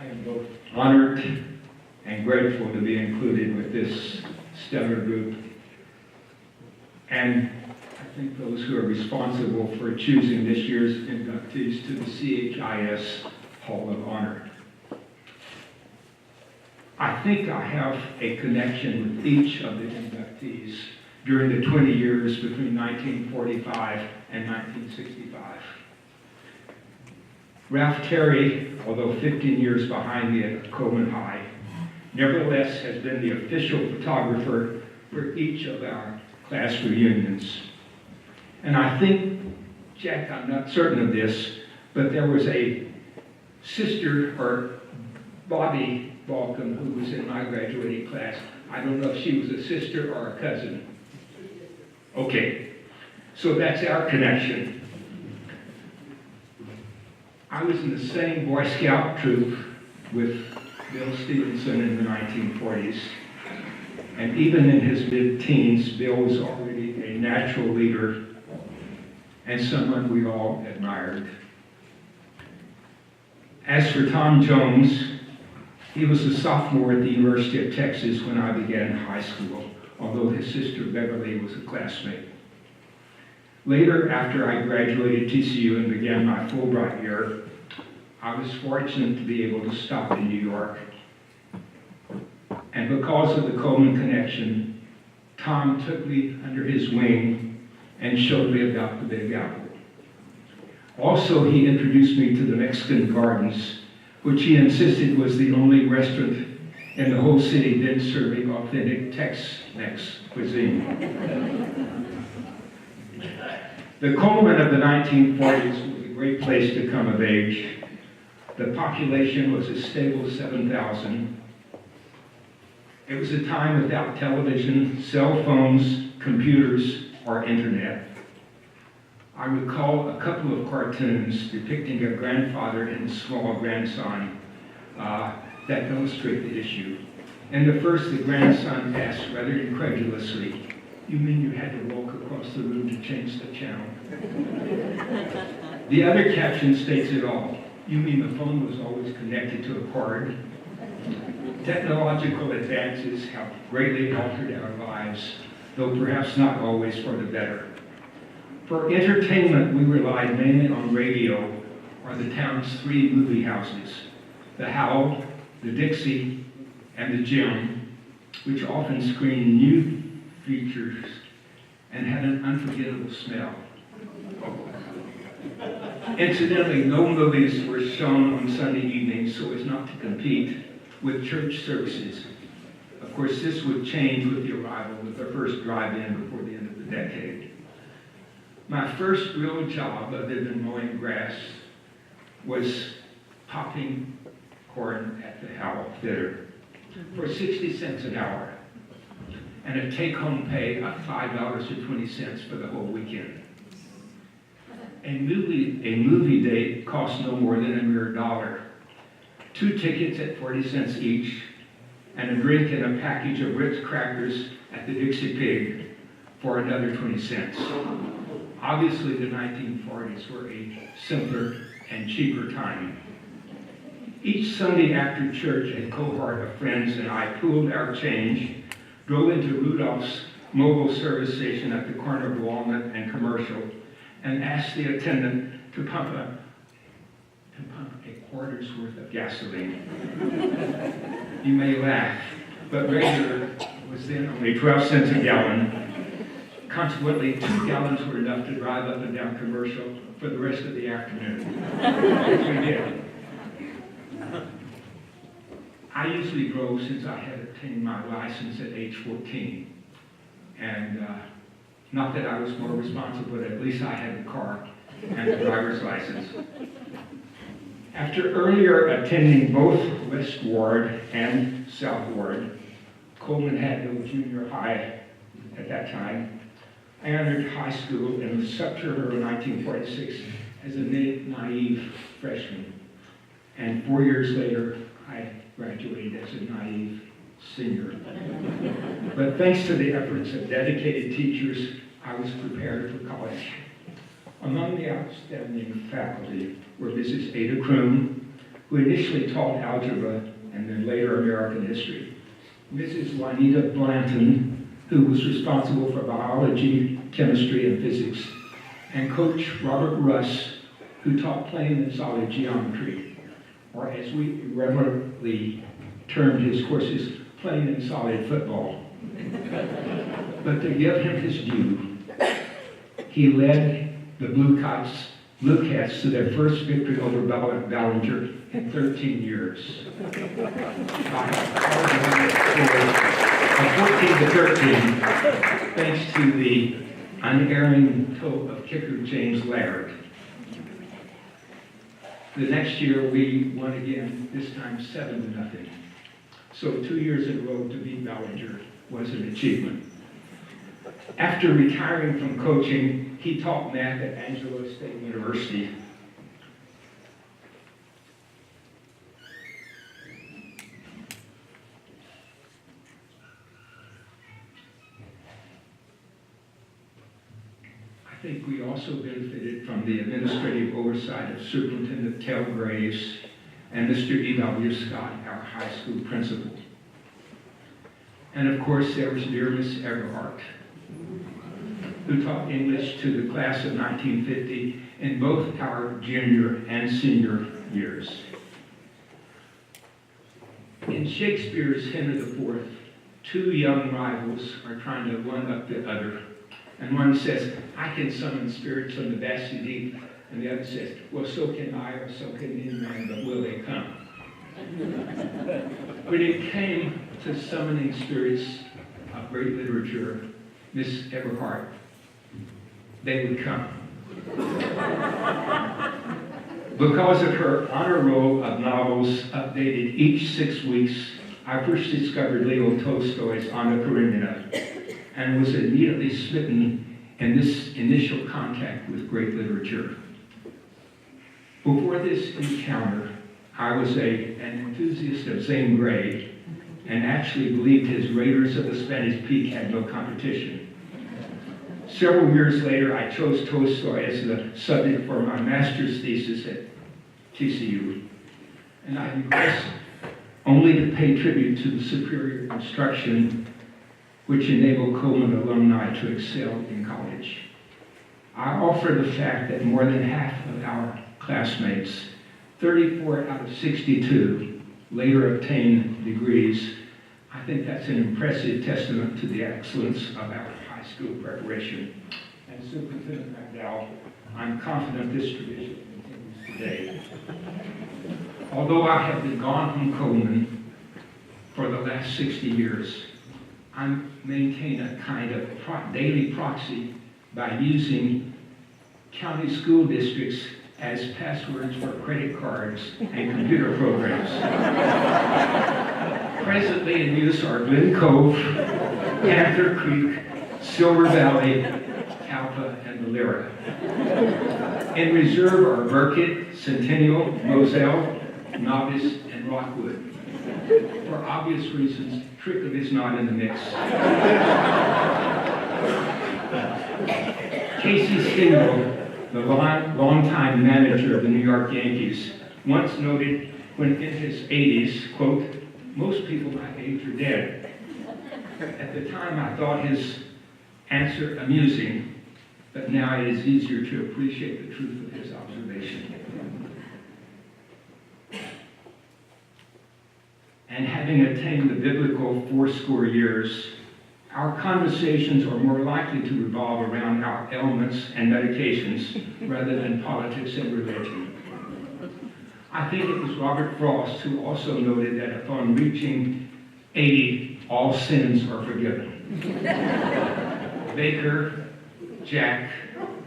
I am both honored and grateful to be included with this stellar group, and I think those who are responsible for choosing this year's inductees to the CHIS Hall of Honor. I think I have a connection with each of the inductees during the 20 years between 1945 and 1965. Ralph Terry, although 15 years behind me at Coleman High, nevertheless has been the official photographer for each of our class reunions. And I think, Jack, I'm not certain of this, but there was a sister, or Bobby Balcom, who was in my graduating class. I don't know if she was a sister or a cousin. Okay, so that's our connection. I was in the same Boy Scout troop with Bill Stevenson in the 1940s. And even in his mid-teens, Bill was already a natural leader and someone we all admired. As for Tom Jones, he was a sophomore at the University of Texas when I began high school, although his sister Beverly was a classmate. Later, after I graduated TCU and began my Fulbright year, I was fortunate to be able to stop in New York. And because of the Coleman connection, Tom took me under his wing and showed me about the Big Apple. Also, he introduced me to the Mexican Gardens, which he insisted was the only restaurant in the whole city then serving authentic Tex-Mex cuisine. The Coleman of the 1940s was a great place to come of age. The population was a stable 7,000. It was a time without television, cell phones, computers, or internet. I recall a couple of cartoons depicting a grandfather and a small grandson that illustrate the issue. In the first, the grandson asked rather incredulously, "You mean you had to walk across the room to change the channel?" The other caption states it all. "You mean the phone was always connected to a cord?" Technological advances have greatly altered our lives, though perhaps not always for the better. For entertainment, we relied mainly on radio or the town's 3 movie houses, the Howl, the Dixie, and the Gym, which often screened new features and had an unforgettable smell. Incidentally, no movies were shown on Sunday evenings so as not to compete with church services. Of course, this would change with the arrival of the first drive-in before the end of the decade. My first real job, other than mowing grass, was popping corn at the Howell Theater for 60 cents an hour and a take-home pay of $5.20 for the whole weekend. A movie date cost no more than a mere $1. 2 tickets at 40 cents each, and a drink and a package of Ritz crackers at the Dixie Pig for another 20 cents. Obviously, the 1940s were a simpler and cheaper time. Each Sunday after church, a cohort of friends and I pooled our change, drove into Rudolph's mobile service station at the corner of Walnut and Commercial, and asked the attendant to pump a quarter's worth of gasoline. You may laugh, but regular was then only 12 cents a gallon. Consequently, 2 gallons were enough to drive up and down Commercial for the rest of the afternoon, which we did. I usually drove since I had obtained my license at age 14. And not that I was more responsible, but at least I had the car and the driver's license. After earlier attending both West Ward and South Ward, Coleman had no junior high at that time. I entered high school in September of 1946 as a naive freshman. And 4 years later, I graduated as a naive senior. But thanks to the efforts of dedicated teachers, I was prepared for college. Among the outstanding faculty were Mrs. Ada Kroom, who initially taught algebra and then later American history. Mrs. Juanita Blanton, who was responsible for biology, chemistry, and physics, and Coach Robert Russ, who taught plain and solid geometry, or as we irreverently termed his courses, plain and solid football. But to give him his due, he led the Blue Cats to their first victory over Ballinger in 13 years. By a 14-13, thanks to the unerring toe of kicker James Laird. The next year we won again, this time 7-0. So 2 years in a row to beat Ballinger was an achievement. After retiring from coaching, he taught math at Angelo State University. I think we also benefited from the administrative oversight of Superintendent Tel Graves and Mr. E.W. Scott, our high school principal. And of course, there was dear Miss Everhart, who taught English to the class of 1950 in both our junior and senior years. In Shakespeare's Henry IV, two young rivals are trying to one up the other. And one says, I can summon spirits from the vastly deep. And the other says, well, so can I, or so can any man, but will they come? When it came to summoning spirits of great literature, Miss Everhart, they would come. Because of her honor roll of novels updated each 6 weeks, I first discovered Leo Tolstoy's Anna Karenina and was immediately smitten in this initial contact with great literature. Before this encounter, I was an enthusiast of Zane Grey and actually believed his Raiders of the Spanish Peak had no competition. Several years later, I chose Tolstoy as the subject for my master's thesis at TCU, and I request only to pay tribute to the superior instruction which enabled Coleman alumni to excel in college. I offer the fact that more than half of our classmates, 34 out of 62, later obtained degrees. I think that's an impressive testament to the excellence of our high school preparation. And Superintendent McDaniel, I'm confident this tradition continues today. Although I have been gone from Coleman for the last 60 years, I maintain a kind of daily proxy by using county school districts as passwords for credit cards and computer programs. Presently in use are Glen Cove, Panther Creek, Silver Valley, Talpa, and Valera. In reserve are Burkitt, Centennial, Moselle, Novice, and Rockwood. For obvious reasons, Tricklett is not in the mix. Casey Stengel, the longtime manager of the New York Yankees, once noted when in his 80s, quote, most people my age are dead. At the time, I thought his answer amusing, but now it is easier to appreciate the truth of his observation. And having attained the biblical 80 years, our conversations are more likely to revolve around our ailments and medications rather than politics and religion. I think it was Robert Frost who also noted that upon reaching 80, all sins are forgiven. Baker, Jack,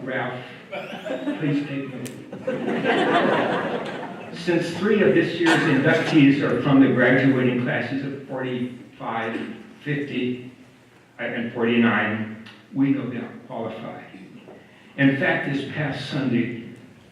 Ralph, please take note. Since 3 of this year's inductees are from the graduating classes of 45, 50, and 49, we no doubt qualify. In fact, this past Sunday,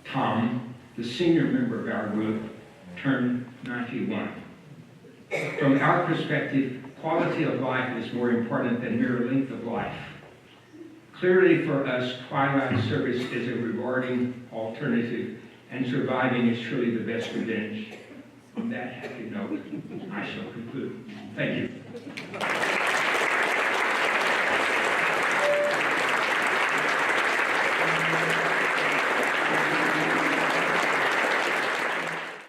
Tom, the senior member of our group, turned 91. From our perspective, quality of life is more important than mere length of life. Clearly for us, twilight service is a rewarding alternative, and surviving is surely the best revenge. On that happy note, I shall conclude. Thank you.